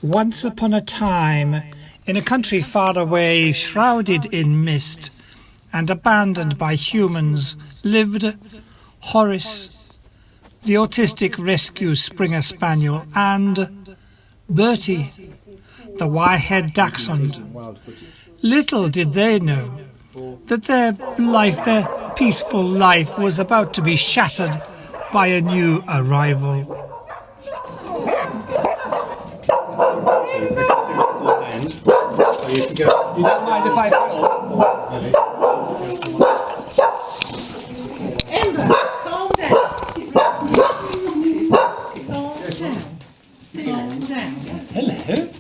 Once upon a time, in a country far away, shrouded in mist, and abandoned by humans, lived Horace, the autistic rescue Springer Spaniel, and Bertie, the wire-haired dachshund. Little did they know that their peaceful life, was about to be shattered by a new arrival. You don't mind if I film? Ember, calm down. Calm down. Hello.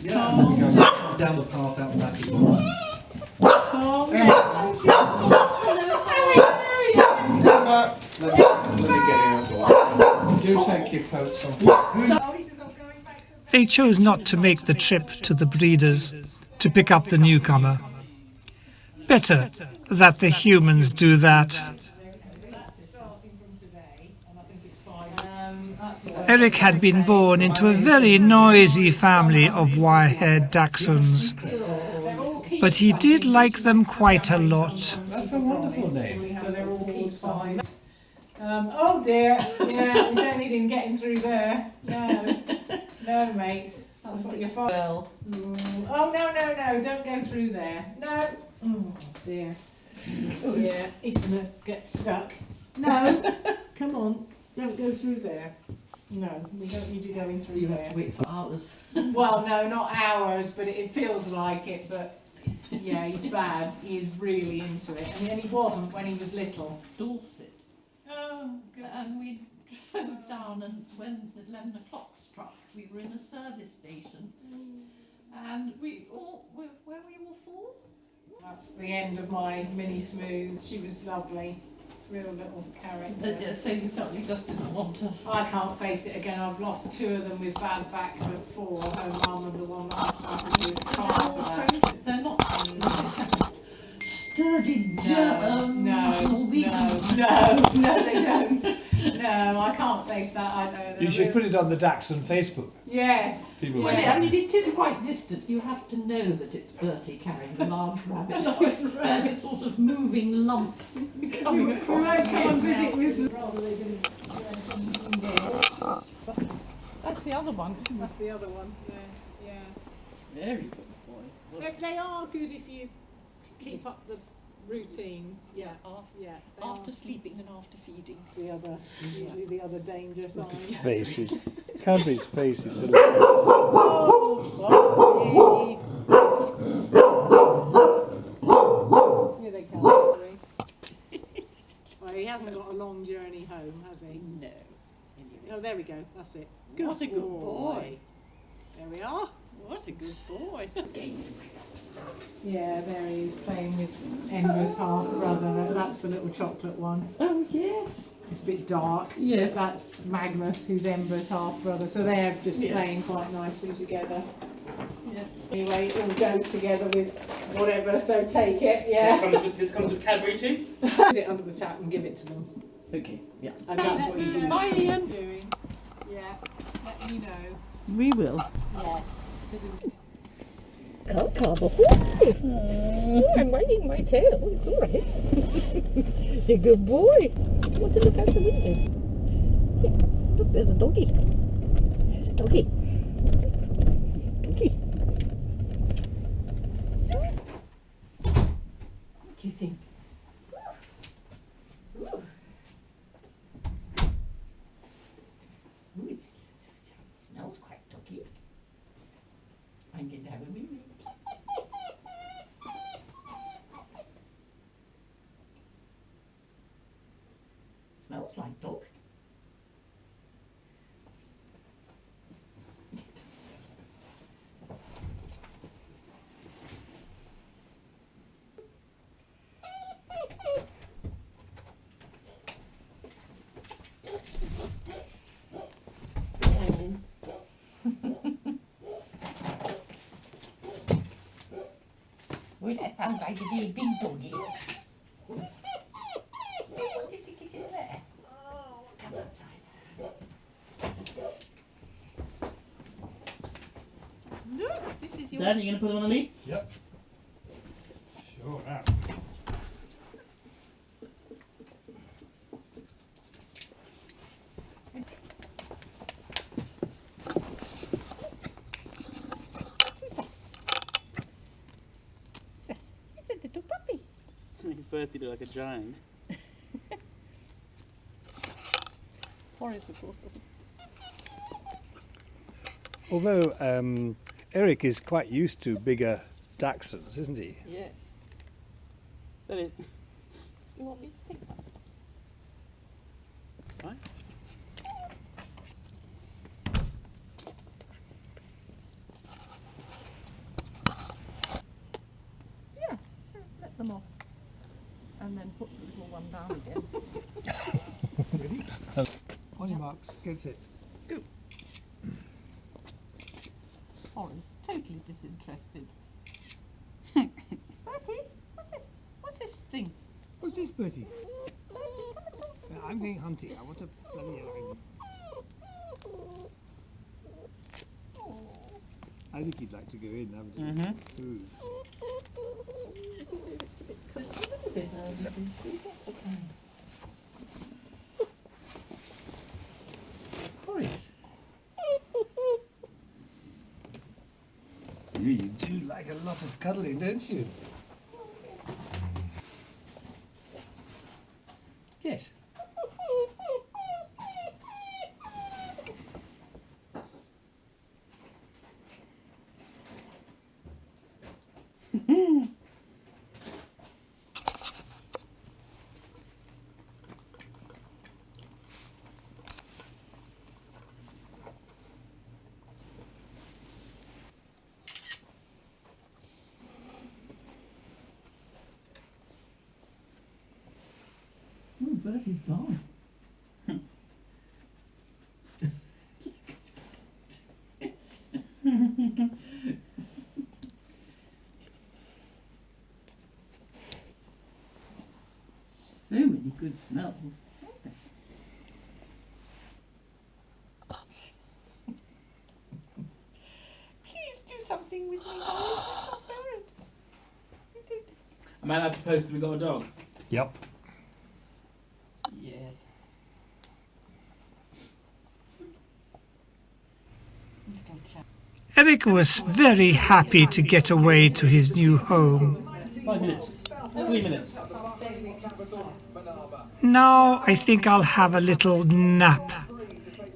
Calm Down the path out the back as well. Calm down. Let me get out the way. Do take your coats off. They chose not to make the trip to the breeders to pick up the newcomer. Better that the humans do that. Erik had been born into a very noisy family of wire-haired dachshunds, but he did like them quite a lot. That's a wonderful name. Oh dear, yeah, we don't need him getting through there. No, mate, that's what you're for. Oh, no, don't go through there. No. Oh dear. Oh yeah, he's gonna get stuck. No, come on, don't go through there. No, we don't need you going through there. Wait for hours. Well, no, not hours, but it feels like it, but yeah, he's bad. He is really into it. And he wasn't when he was little. Dorset. Oh, good. And we drove down, and when 11 o'clock struck, we were in a service station. And where were we all four? That's the end of my mini smooth. She was lovely. Real little character. So you felt you just didn't want to. I can't face it again. I've lost two of them with bad backs at 4. Her mum and the one that I started with cars. They're not sturdy No, they don't. No, I can't face that. I know. You should put it on the Dachshund Facebook. Yes. People Well, like I mean, it is quite distant. You have to know that it's Bertie carrying the large rabbit. There's a sort of moving lump coming across the Come and head. visit with them. That's the other one. That's the other one. Yeah. Very good boy. They are good if you keep up the routine. Yeah, after They are sleeping and after feeding. usually the other danger sign. faces. Cadbury's faces. Here they come. Well, he hasn't got a long journey home, has he? No. Oh, there we go. That's it. What a good boy. There we are. What a good boy. Yeah, there he is playing with Emma's half brother. That's the little chocolate one. Oh, yes. It's a bit dark. Yes. That's Magnus, who's Ember's half brother. So they're just Yes. playing quite nicely together. Yes. Anyway, it all goes together with whatever, so take it, yeah. This comes with Cadbury too? Put it under the tap and give it to them. Okay, yeah. And that's what he's used Bye, to Ian. doing. Yeah, let me know. We will. Yes. Come, I'm wagging my tail. It's all right. You're a good boy. I want to look out the window. Look, there's a doggy. There's a doggy. Doggy. What do you think? Ooh. Ooh, it smells quite doggy. I'm going to have a wee wee. Smells like dog. Well, that sounds like a very big doggy. What do you think is in there? Oh, come outside. No! This is your... Dad, you going to put them on the lead? Yep. Sure am. It's a little puppy. His Bertie look like a giant. Horace, of course, doesn't. Although Erik is quite used to bigger dachshunds, isn't he? Yes. But it... You want me to take that? Right. Yeah. Let them off. And then put the little one down again. Ready? On your marks, get set. Go. Horace, totally disinterested. Bertie, what's this thing? What's this, Bertie? I'm going hunting. I want a bloody hell. I think you'd like to go in, haven't you? Ooh. You do like a lot of cuddling, don't you? Yes. Oh, Bertie's gone. So many good smells. Please do something with me, Horace. I can't bear it. Am I allowed to post that we got a dog? Yep. Yes. Erik was very happy to get away to his new home. 5 minutes. 3 minutes. Now I think I'll have a little nap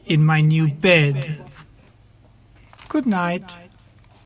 in my new bed. Good night.